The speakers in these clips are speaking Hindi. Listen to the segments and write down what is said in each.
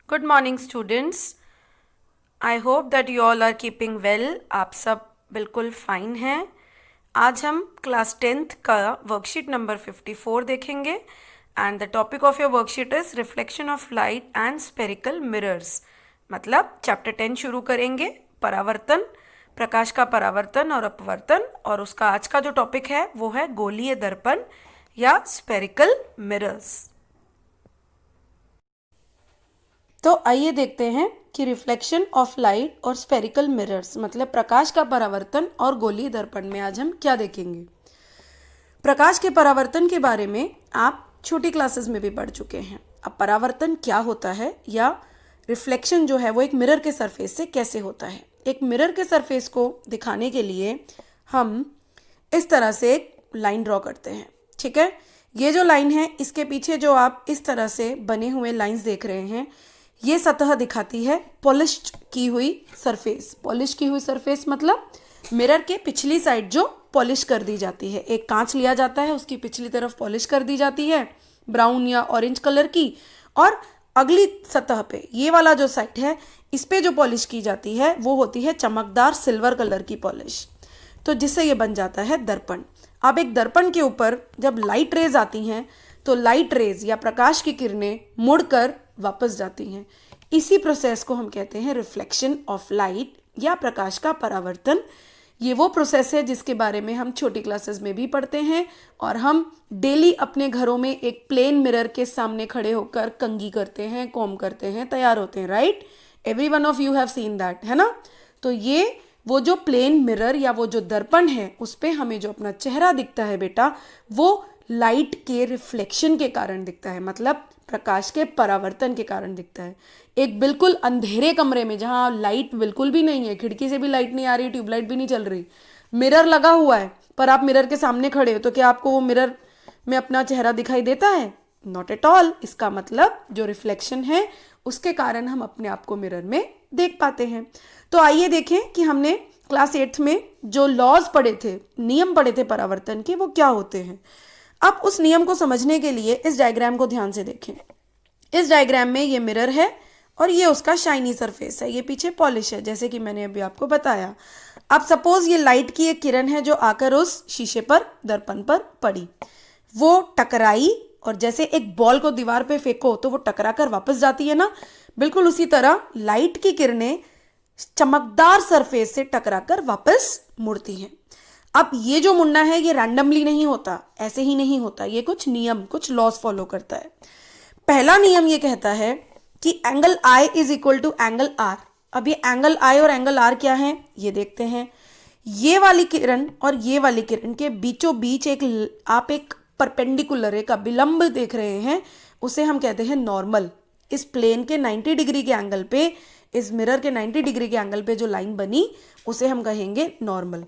Good morning students. I hope that you all are keeping well. आप सब बिल्कुल फाइन हैं। आज हम क्लास 10th का वर्कशीट नंबर 54 देखेंगे and the topic of your worksheet is reflection of light and spherical mirrors. मतलब चैप्टर 10 शुरू करेंगे, परावर्तन, प्रकाश का परावर्तन और अपवर्तन, और उसका आज का जो टॉपिक है वो है गोलीय दर्पण या स्पेरिकल मिरर्स। तो आइए देखते हैं कि रिफ्लेक्शन ऑफ लाइट और स्पेरिकल मिरर्स मतलब प्रकाश का परावर्तन और गोलीय दर्पण में आज हम क्या देखेंगे। प्रकाश के परावर्तन के बारे में आप छोटी क्लासेस में भी पढ़ चुके हैं। अब परावर्तन क्या होता है या रिफ्लेक्शन जो है वो एक मिरर के सरफेस से कैसे होता है। एक मिरर के सरफेस को दिखाने के लिए हम इस तरह से एक लाइन ड्रॉ करते हैं। ठीक है, ये जो लाइन है इसके पीछे जो आप इस तरह से बने हुए लाइंस देख रहे हैं, ये सतह दिखाती है पॉलिश्ड की हुई सरफेस। पॉलिश की हुई सरफेस मतलब मिरर के पिछली साइड जो पॉलिश कर दी जाती है। एक कांच लिया जाता है, उसकी पिछली तरफ पॉलिश कर दी जाती है ब्राउन या ऑरेंज कलर की, और अगली सतह पे ये वाला जो साइड है इस पे जो पॉलिश की जाती है वो होती है चमकदार सिल्वर कलर की पॉलिश। तो जिससे ये बन जाता है दर्पण। अब एक दर्पण के ऊपर जब लाइट रेज आती हैं तो लाइट रेज या प्रकाश की किरणें मुड़कर वापस जाती हैं। इसी प्रोसेस को हम कहते हैं रिफ्लेक्शन ऑफ लाइट या प्रकाश का परावर्तन। ये वो प्रोसेस है जिसके बारे में हम छोटी क्लासेस में भी पढ़ते हैं और हम डेली अपने घरों में एक प्लेन मिरर के सामने खड़े होकर कंघी करते हैं, कॉम्ब करते हैं, तैयार होते हैं। Right, every one of you have seen that, है ना। तो ये वो जो प्लेन मिरर या वो जो दर्पण है उस पे हमें जो अपना चेहरा दिखता है बेटा, वो लाइट के रिफ्लेक्शन के कारण दिखता है, मतलब प्रकाश के परावर्तन के कारण दिखता है। एक बिल्कुल अंधेरे कमरे में जहाँ लाइट बिल्कुल भी नहीं है, खिड़की से भी लाइट नहीं आ रही, ट्यूबलाइट भी नहीं चल रही, मिरर लगा हुआ है, पर आप मिरर के सामने खड़े हो तो क्या आपको वो मिरर में अपना चेहरा दिखाई देता है? Not at all. इसका मतलब जो रिफ्लेक्शन है उसके कारण हम अपने आप को मिरर में देख पाते हैं। तो आइए देखें कि हमने क्लास 8th में जो लॉज पढ़े थे, नियम पढ़े थे परावर्तन के, वो क्या होते हैं। अब उस नियम को समझने के लिए इस डायग्राम को ध्यान से देखें। इस डायग्राम में ये मिरर है और ये उसका शाइनी सरफेस है, ये पीछे पॉलिश है, जैसे कि मैंने अभी आपको बताया। अब सपोज ये लाइट की एक किरण है जो आकर उस शीशे पर, दर्पण पर पड़ी, वो टकराई, और जैसे एक बॉल को दीवार पे फेंको तो वो टकरा कर वापस जाती है ना, बिल्कुल उसी तरह लाइट की किरणें चमकदार सरफेस से टकराकर वापस मुड़ती हैं। अब ये जो मुड़ना है ये रैंडमली नहीं होता, ऐसे ही नहीं होता, ये कुछ नियम, कुछ लॉज फॉलो करता है। पहला नियम ये कहता है कि angle i is equal to angle r. अब ये एंगल आई और एंगल आर क्या है ये देखते हैं। ये वाली किरण और ये वाली किरण के बीचों बीच आप एक परपेंडिकुलर, एक अभिलंब देख रहे हैं, उसे हम कहते हैं नॉर्मल। इस प्लेन के 90 डिग्री के एंगल पे, इस मिरर के 90 डिग्री के एंगल पे जो लाइन बनी उसे हम कहेंगे नॉर्मल।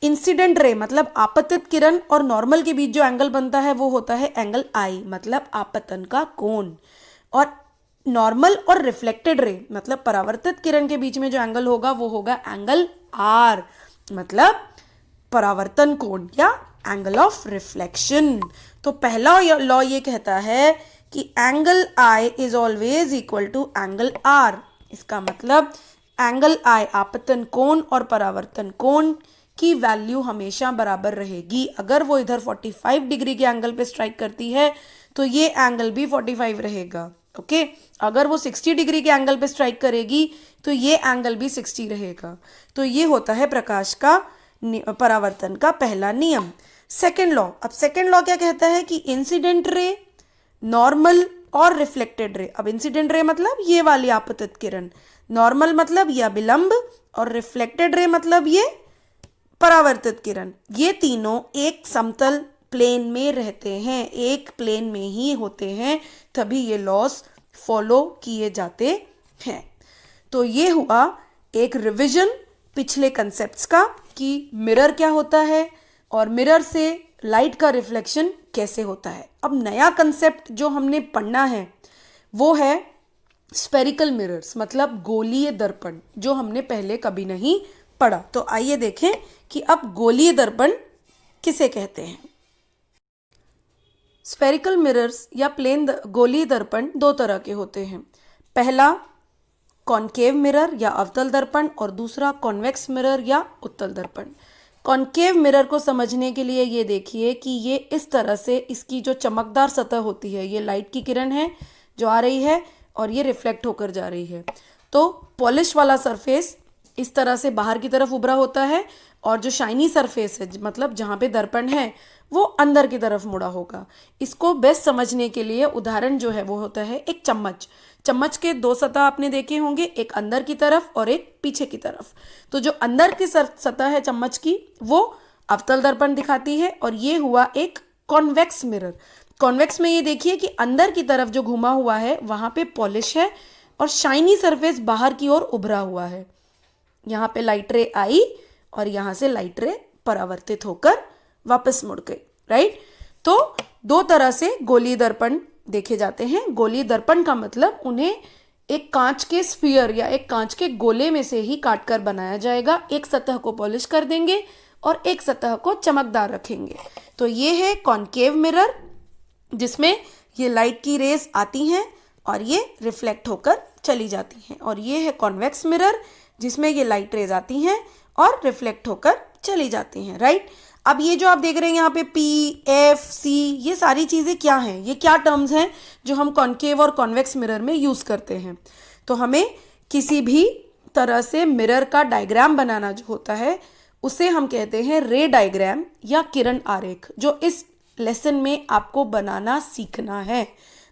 इंसिडेंट रे मतलब आपतित किरण और नॉर्मल के बीच जो एंगल बनता है वो होता है एंगल आई, मतलब आपतन का कोण। और नॉर्मल और रिफ्लेक्टेड रे मतलब परावर्तित किरण के बीच में जो एंगल होगा वो होगा एंगल आर, मतलब परावर्तन कोण या एंगल ऑफ रिफ्लेक्शन। तो पहला लॉ ये कहता है कि angle i is always equal to angle r. इसका मतलब एंगल आई आपतन कोण और परावर्तन कोण की वैल्यू हमेशा बराबर रहेगी। अगर वो इधर 45 डिग्री के एंगल पे स्ट्राइक करती है तो ये एंगल भी 45 रहेगा। ओके, अगर वो 60 डिग्री के एंगल पे स्ट्राइक करेगी तो ये एंगल भी 60 रहेगा। तो ये होता है प्रकाश का परावर्तन का पहला नियम। सेकेंड लॉ, अब सेकेंड लॉ क्या कहता है कि इंसिडेंट रे, नॉर्मल और रिफ्लेक्टेड रे। अब इंसिडेंट रे मतलब ये वाली आपतित किरण, नॉर्मल मतलब यह विलंब, और रिफ्लेक्टेड रे मतलब ये परावर्तित किरण, ये तीनों एक समतल प्लेन में रहते हैं, एक प्लेन में ही होते हैं, तभी ये लॉस फॉलो किए जाते हैं। तो ये हुआ एक रिवीजन पिछले कंसेप्ट्स का कि मिरर क्या होता है और मिरर से लाइट का रिफ्लेक्शन कैसे होता है। अब नया कंसेप्ट जो हमने पढ़ना है वो है स्पेरिकल मिरर्स मतलब गोलीय दर्पण, जो हमने पहले कभी नहीं पढ़ा। तो आइए देखें कि अब गोलीय दर्पण किसे कहते हैं। स्पेरिकल मिरर्स या प्लेन गोलीय दर्पण दो तरह के होते हैं। पहला कॉनकेव मिरर या अवतल दर्पण और दूसरा कॉन्वेक्स मिरर या उत्तल दर्पण। कॉनकेव मिरर को समझने के लिए ये देखिए कि ये इस तरह से इसकी जो चमकदार सतह होती है, ये लाइट की किरण है जो आ रही है और ये रिफ्लेक्ट होकर जा रही है। तो पॉलिश वाला सरफेस इस तरह से बाहर की तरफ उभरा होता है और जो शाइनी सरफेस है, मतलब जहाँ पे दर्पण है, वो अंदर की तरफ मुड़ा होगा। इसको बेस्ट समझने के लिए उदाहरण जो है वो होता है एक चम्मच। चम्मच के दो सतह आपने देखे होंगे, एक अंदर की तरफ और एक पीछे की तरफ। तो जो अंदर की सतह है चम्मच की, वो अवतल दर्पण दिखाती है और ये हुआ एक कॉन्वेक्स मिरर। कॉन्वेक्स में ये देखिए कि अंदर की तरफ जो घुमा हुआ है वहां पे पॉलिश है और शाइनी सरफेस बाहर की ओर उभरा हुआ है। यहाँ पे लाइट रे आई और यहाँ से लाइट रे परावर्तित होकर वापस मुड़ गई, राइट। तो दो तरह से गोलीय दर्पण देखे जाते हैं। गोलीय दर्पण का मतलब उन्हें एक कांच के स्फीयर या एक कांच के गोले में से ही काटकर बनाया जाएगा। एक सतह को पॉलिश कर देंगे और एक सतह को चमकदार रखेंगे। तो ये है कॉनकेव मिरर, जिसमें ये लाइट की रेज आती हैं और ये रिफ्लेक्ट होकर चली जाती हैं। और ये है कॉन्वेक्स मिरर, जिसमें ये लाइट रेज आती हैं और रिफ्लेक्ट होकर चली जाती हैं, राइट। अब ये जो आप देख रहे हैं यहाँ पे पी, एफ, सी, ये सारी चीज़ें क्या हैं, ये क्या टर्म्स हैं जो हम कॉनकेव और कॉन्वेक्स मिरर में यूज़ करते हैं। तो हमें किसी भी तरह से मिरर का डायग्राम बनाना जो होता है उसे हम कहते हैं रे डायग्राम या किरण आरेख, जो इस लेसन में आपको बनाना सीखना है।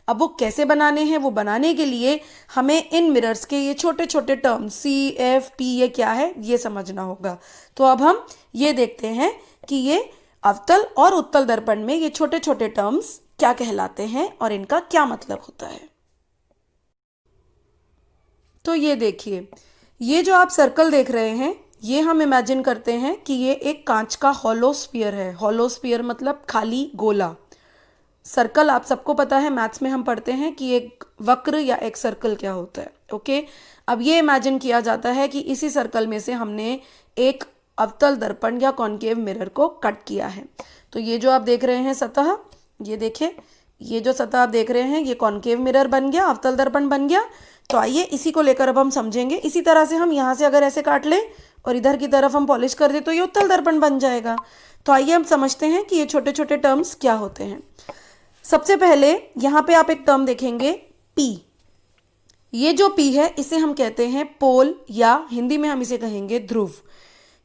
अब वो कैसे बनाने हैं, वो बनाने के लिए हमें इन मिरर्स के ये छोटे छोटे टर्म सी, एफ, पी, ये क्या है ये समझना होगा। तो अब हम ये देखते हैं कि ये अवतल और उत्तल दर्पण में ये छोटे छोटे टर्म्स क्या कहलाते हैं और इनका क्या मतलब होता है। तो ये देखिए, ये जो आप सर्कल देख रहे हैं, ये हम इमेजिन करते हैं कि ये एक कांच का हॉलो स्फीयर है। हॉलो स्फीयर मतलब खाली गोला। सर्कल आप सबको पता है, मैथ्स में हम पढ़ते हैं कि एक वक्र या एक सर्कल क्या होता है, ओके। अब ये इमेजिन किया जाता है कि इसी सर्कल में से हमने एक अवतल दर्पण या कॉनकेव मिरर को कट किया है। तो ये जो आप देख रहे हैं सतह, ये देखिए, ये जो सतह आप देख रहे हैं ये कॉनकेव मिरर बन गया, अवतल दर्पण बन गया। तो आइए इसी को लेकर अब हम समझेंगे। इसी तरह से हम यहाँ से अगर ऐसे काट लें और इधर की तरफ हम पॉलिश कर दें तो ये उत्तल दर्पण बन जाएगा। तो आइए हम समझते हैं कि ये छोटे छोटे टर्म्स क्या होते हैं। सबसे पहले यहाँ पे आप एक टर्म देखेंगे पी। ये जो पी है इसे हम कहते हैं पोल या हिंदी में हम इसे कहेंगे ध्रुव।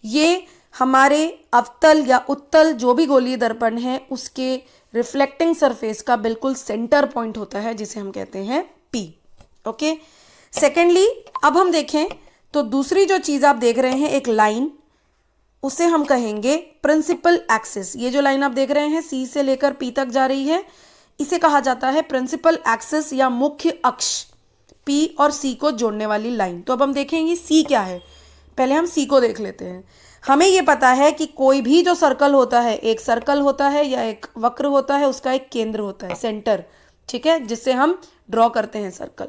ये हमारे अवतल या उत्तल जो भी गोलीय दर्पण है उसके रिफ्लेक्टिंग सरफेस का बिल्कुल सेंटर पॉइंट होता है, जिसे हम कहते हैं पी, ओके। सेकेंडली अब हम देखें तो दूसरी जो चीज आप देख रहे हैं एक लाइन, उसे हम कहेंगे प्रिंसिपल एक्सिस। ये जो लाइन आप देख रहे हैं सी से लेकर पी तक जा रही है, इसे कहा जाता है प्रिंसिपल एक्सिस या मुख्य अक्ष। पी और सी को जोड़ने वाली लाइन। तो अब हम देखेंगे सी क्या है। पहले हम सी को देख लेते हैं। हमें ये पता है कि कोई भी जो सर्कल होता है, एक सर्कल होता है या एक वक्र होता है, उसका एक केंद्र होता है, सेंटर, ठीक है, जिससे हम ड्रॉ करते हैं सर्कल।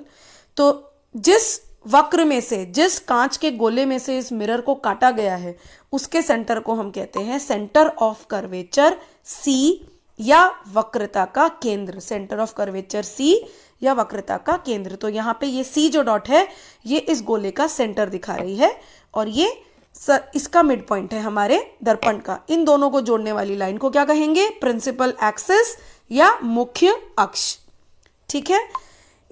तो जिस वक्र में से, जिस कांच के गोले में से इस मिरर को काटा गया है, उसके सेंटर को हम कहते हैं सेंटर ऑफ कर्वेचर सी या वक्रता का केंद्र। सेंटर ऑफ कर्वेचर सी या वक्रता का केंद्र। तो यहाँ पे ये सी जो डॉट है ये इस गोले का सेंटर दिखा रही है और ये इसका मिड पॉइंट है हमारे दर्पण का। इन दोनों को जोड़ने वाली लाइन को क्या कहेंगे? प्रिंसिपल एक्सिस या मुख्य अक्ष, ठीक है।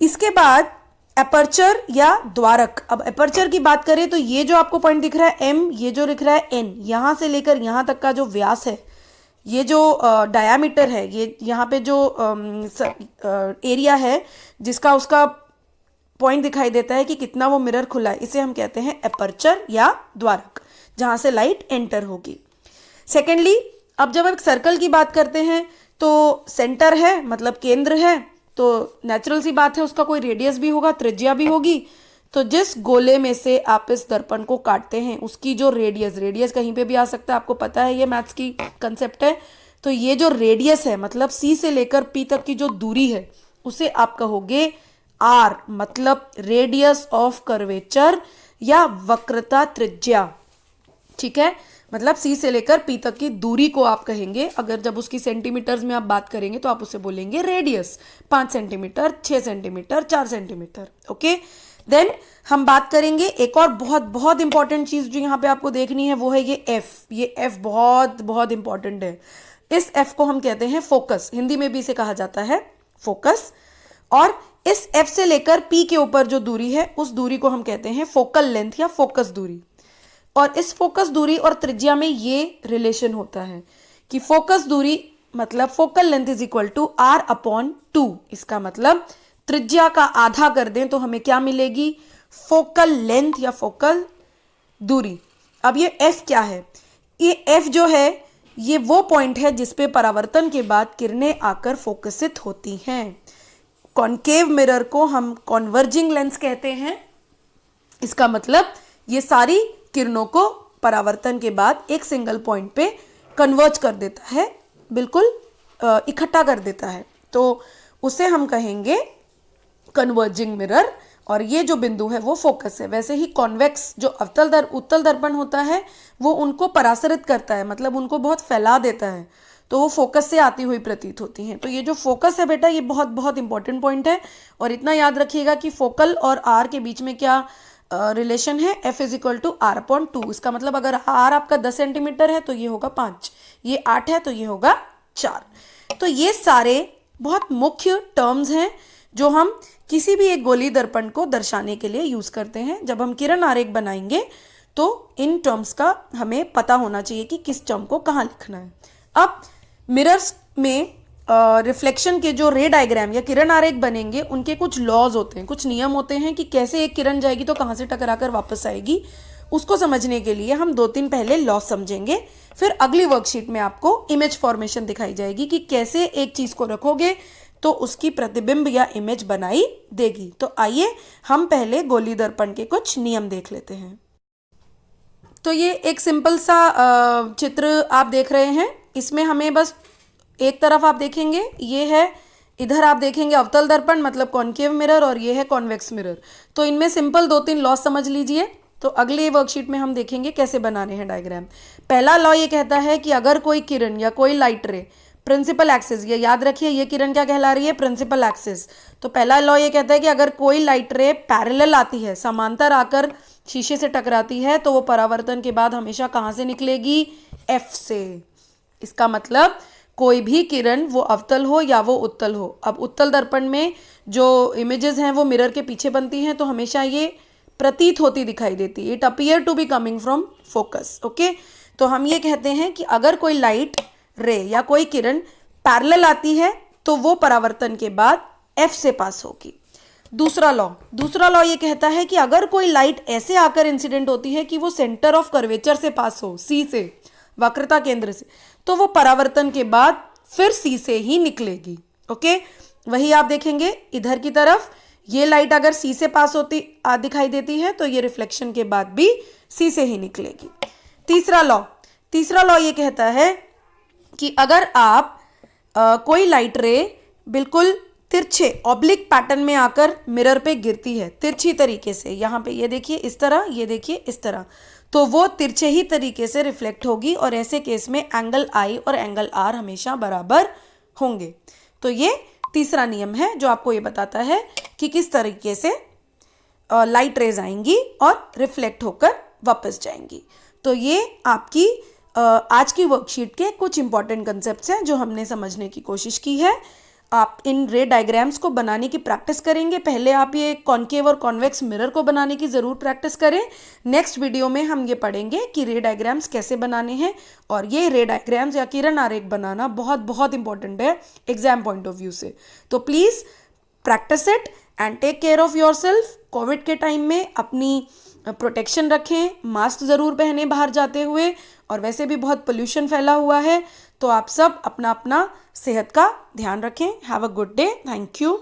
इसके बाद एपर्चर या द्वारक। अब एपर्चर की बात करें तो ये जो आपको पॉइंट दिख रहा है एम, ये जो दिख रहा है एन, यहां से लेकर यहां तक का जो व्यास है, ये जो डायामीटर है, ये यहाँ पे जो एरिया है जिसका उसका पॉइंट दिखाई देता है कि कितना वो मिरर खुला है, इसे हम कहते हैं एपर्चर या द्वारक, जहां से लाइट एंटर होगी। सेकेंडली अब जब एक सर्कल की बात करते हैं तो सेंटर है मतलब केंद्र है, तो नेचुरल सी बात है उसका कोई रेडियस भी होगा, त्रिज्या भी होगी। तो जिस गोले में से आप इस दर्पण को काटते हैं उसकी जो रेडियस कहीं पे भी आ सकता है, आपको पता है ये मैथ्स की कंसेप्ट है। तो ये जो रेडियस है मतलब सी से लेकर पी तक की जो दूरी है उसे आप कहोगे आर, मतलब रेडियस ऑफ कर्वेचर या वक्रता त्रिज्या, ठीक है। मतलब सी से लेकर पी तक की दूरी को आप कहेंगे। अगर जब उसकी सेंटीमीटर्स में आप बात करेंगे तो आप उसे बोलेंगे radius, 5 centimetre, 6 centimetre, 4 centimetre. Okay, then हम बात करेंगे एक और बहुत बहुत इंपॉर्टेंट चीज जो यहाँ पे आपको देखनी है, वो है ये एफ। ये एफ बहुत बहुत इंपॉर्टेंट है। इस एफ को हम कहते हैं फोकस, हिंदी में भी इसे कहा जाता है फोकस। और इस एफ से लेकर पी के ऊपर जो दूरी है उस दूरी को हम कहते हैं फोकल लेंथ या फोकस दूरी। और इस फोकस दूरी और त्रिज्या में ये रिलेशन होता है कि फोकस दूरी मतलब focal length is equal to r upon 2। इसका मतलब त्रिज्या का आधा कर दें तो हमें क्या मिलेगी, फोकल लेंथ या फोकल दूरी। अब ये एफ क्या है, ये एफ जो है ये वो पॉइंट है जिसपे परावर्तन के बाद किरणें आकर फोकसित होती हैं। कॉन्केव मिरर को हम कॉन्वर्जिंग लेंस कहते हैं। इसका मतलब ये सारी किरणों को परावर्तन के बाद एक सिंगल पॉइंट पे कन्वर्ज कर देता है, बिल्कुल इकट्ठा कर देता है, तो उसे हम कहेंगे कन्वर्जिंग मिरर। और ये जो बिंदु है वो फोकस है। वैसे ही कॉन्वेक्स जो उत्तल दर्पण होता है वो उनको परासरित करता है, मतलब उनको बहुत फैला देता है, तो वो फोकस से आती हुई प्रतीत होती हैं। तो ये जो फोकस है बेटा ये बहुत बहुत इंपॉर्टेंट पॉइंट है। और इतना याद रखिएगा कि फोकल और आर के बीच में क्या रिलेशन है, f is equal to r upon 2। इसका मतलब अगर आर आपका 10 सेंटीमीटर है तो ये होगा 5, ये 8 है तो ये होगा 4। तो ये सारे बहुत मुख्य टर्म्स हैं जो हम किसी भी एक गोली दर्पण को दर्शाने के लिए यूज करते हैं। जब हम किरण आरेख बनाएंगे तो इन टर्म्स का हमें पता होना चाहिए कि किस टर्म को कहाँ लिखना है। अब मिरर्स में रिफ्लेक्शन के जो रे डायग्राम या किरण आरेख बनेंगे उनके कुछ लॉज होते हैं, कुछ नियम होते हैं कि कैसे एक किरण जाएगी तो कहाँ से टकराकर वापस आएगी। उसको समझने के लिए हम 2-3 पहले लॉज समझेंगे, फिर अगली वर्कशीट में आपको इमेज फॉर्मेशन दिखाई जाएगी कि कैसे एक चीज को रखोगे तो उसकी प्रतिबिंब या इमेज बनाई देगी। तो आइए हम पहले गोली दर्पण के कुछ नियम देख लेते हैं। तो ये एक सिंपल सा चित्र आप देख रहे हैं। इसमें हमें बस एक तरफ आप देखेंगे, ये है, इधर आप देखेंगे अवतल दर्पण मतलब कॉन्केव मिरर, और ये है कॉन्वेक्स मिरर। तो इनमें सिंपल 2-3 लॉ समझ लीजिए। तो अगले वर्कशीट में हम देखेंगे कैसे बनाने हैं डायग्राम। पहला लॉ ये कहता है कि अगर कोई किरण या कोई लाइट रे प्रिंसिपल एक्सिस, ये याद रखिए ये किरण क्या कहला रही है, प्रिंसिपल एक्सिस। तो पहला लॉ ये कहता है कि अगर कोई लाइट रे पैरेलल आती है, समांतर आकर शीशे से टकराती है, तो वो परावर्तन के बाद हमेशा कहाँ से निकलेगी, एफ से। इसका मतलब कोई भी किरण वो अवतल हो या वो उत्तल हो। अब उत्तल दर्पण में जो इमेजेस हैं वो मिरर के पीछे बनती हैं, तो हमेशा ये प्रतीत होती दिखाई देती है, it appear to be coming from focus. Okay, तो हम ये कहते हैं कि अगर कोई लाइट रे या कोई किरण पैरेलल आती है तो वो परावर्तन के बाद एफ से पास होगी। दूसरा लॉ ये कहता है कि अगर कोई लाइट ऐसे आकर इंसिडेंट होती है कि वो सेंटर ऑफ कर्वेचर से पास हो, सी से, वक्रता केंद्र से, तो वो परावर्तन के बाद फिर सी से ही निकलेगी। ओके, वही आप देखेंगे इधर की तरफ, ये लाइट अगर सी से पास होती दिखाई देती है तो ये रिफ्लेक्शन के बाद भी सी से ही निकलेगी। तीसरा लॉ ये कहता है कि अगर आप कोई लाइट रे बिल्कुल तिरछे ऑब्लिक पैटर्न में आकर मिरर पे गिरती है, तिरछी तरीके से, यहाँ पे ये देखिए इस तरह, ये देखिए इस तरह, तो वो तिरछे ही तरीके से रिफ्लेक्ट होगी, और ऐसे केस में एंगल आई और एंगल आर हमेशा बराबर होंगे। तो ये तीसरा नियम है जो आपको ये बताता है कि किस तरीके से लाइट रेज आएंगी और रिफ्लेक्ट होकर वापस जाएंगी। तो ये आपकी आज की वर्कशीट के कुछ इंपॉर्टेंट कंसेप्ट्स हैं जो हमने समझने की कोशिश की है। आप इन रे डायग्राम्स को बनाने की प्रैक्टिस करेंगे। पहले आप ये कॉन्केव और कॉन्वेक्स मिरर को बनाने की ज़रूर प्रैक्टिस करें। नेक्स्ट वीडियो में हम ये पढ़ेंगे कि रे डायग्राम्स कैसे बनाने हैं, और ये रे डायग्राम्स या किरण आरेख बनाना बहुत बहुत इंपॉर्टेंट है एग्जाम पॉइंट ऑफ व्यू से। तो please practise it and take care of your self. Covid के टाइम में अपनी प्रोटेक्शन रखें, मास्क ज़रूर पहने बाहर जाते हुए, और वैसे भी बहुत पोल्यूशन फैला हुआ है, तो आप सब अपना अपना सेहत का ध्यान रखें। Have a good day, thank you.